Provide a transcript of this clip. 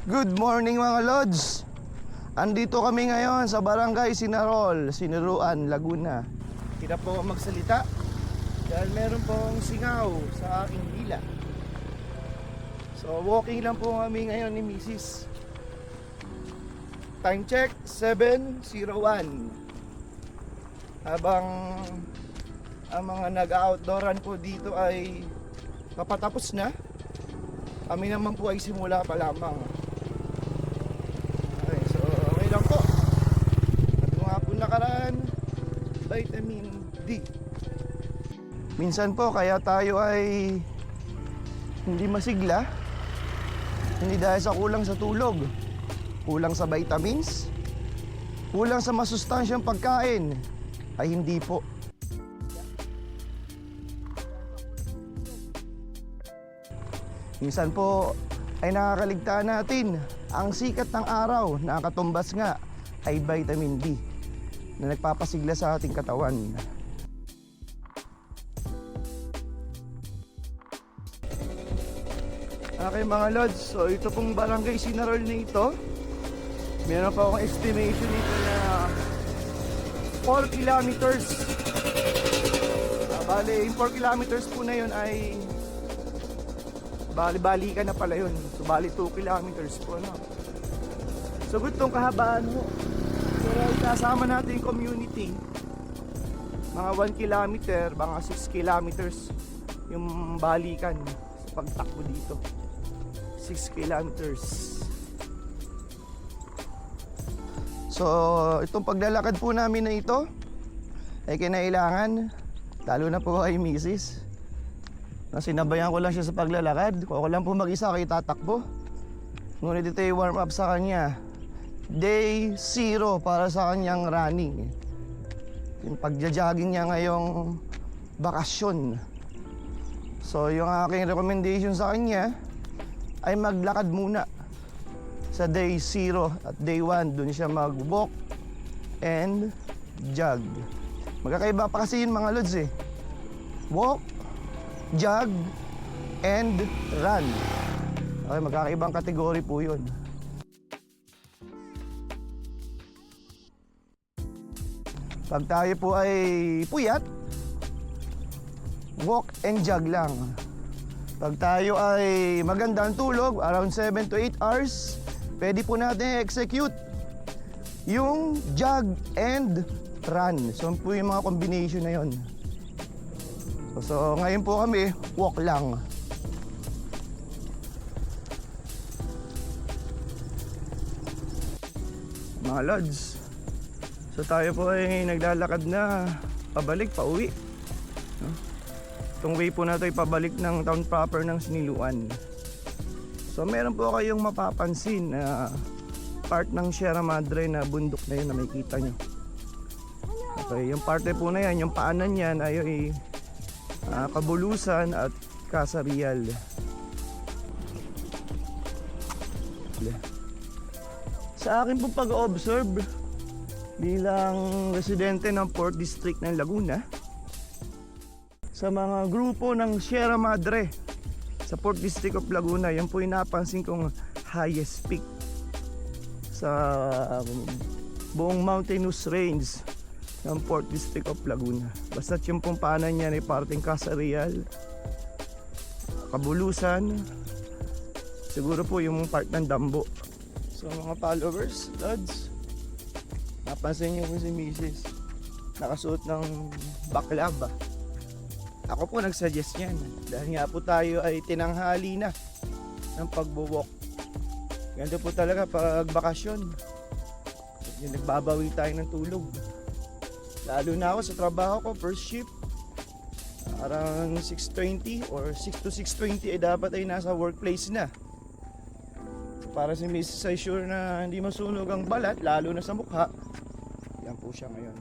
Good morning mga Lods. Andito kami ngayon sa Barangay Sinarol, Siniruan, Laguna. Hindi na po ako magsalita dahil meron pong singaw sa aking dila. So walking lang po kami ngayon ni Mrs. Time check 7:01. Habang ang mga nag-outdooran po dito ay papatapos na, kami naman po ay simula pa lamang. Okay, so okay lang po. At kung nga po nakaraan, vitamin D. Minsan po kaya tayo ay hindi masigla, hindi dahil sa kulang sa tulog, kulang sa vitamins, kulang sa masustansyang pagkain, ay hindi po. Minsan po ay nakakaligtaan natin ang sikat ng araw na katumbas nga ay vitamin D na nagpapasigla sa ating katawan. Okay mga Lods, so ito pong Barangay Sinarol na ito, meron pa akong estimation nito na 4 kilometers. Bale, yung 4 kilometers po na yun ay bali-balikan na pala yun. So bali 2 kilometers po no? So good tong kahabaan mo. Pero kasama natin yung community, mga 1 kilometer, mga 6 kilometers yung balikan sa pagtakbo dito. 6 kilometers. So itong paglalakad po namin na ito ay kinailangan, lalo na po kay Mrs. na sinabayan ko lang siya sa paglalakad. Kung ako lang po mag-isa kay tatakbo, ngunit ito ay warm up sa kanya. Day 0 para sa kanyang running. Yung pagja-jogging niya ngayong bakasyon. So yung aking recommendation sa kanya ay maglakad muna sa day 0 at day 1. Doon siya mag-walk and jog. Magkakaiba pa kasi yun mga Lods eh. Walk, jog, and run. Okay, magkakaibang kategory po yun. Pag tayo po ay puyat, walk and jog lang. Pag tayo ay magandang tulog, around 7 to 8 hours, pwede po natin execute yung jog and run. So po yung mga combination na yun. So ngayon po kami, walk lang. Mga Lods, so tayo po ay naglalakad na pabalik, pauwi. Itong way po na ito ay pabalik ng town proper ng Siniluan. So meron po kayong mapapansin na part ng Sierra Madre na bundok na yun na makikita nyo. Okay, yung parte po na yan, yung paanan yan ay Kabulusan at Casa Real. Sa akin po pag-observe bilang residente ng Port District ng Laguna, sa mga grupo ng Sierra Madre sa Port District of Laguna, yan po yung napansin kong highest peak sa buong mountainous range ng Port District of Laguna. Basta't yung pumpanan niya ay parting Casa Real, Kabulusan, siguro po yung part ng Dambo. So mga followers, Lods, napansin niyo po si Mrs. nakasuot ng baklava. Ako po nagsuggest niyan dahil nga po tayo ay tinanghali na ng pagbo-walk. Ganito po talaga pag bakasyon, yung nagbabawi tayo ng tulog. Lalo na ako sa trabaho ko, first shift, around 6:20 or 6 to 6:20 ay dapat ay nasa workplace na. Para si Mrs. ay sure na hindi masunog ang balat, lalo na sa mukha. Yan po siya ngayon.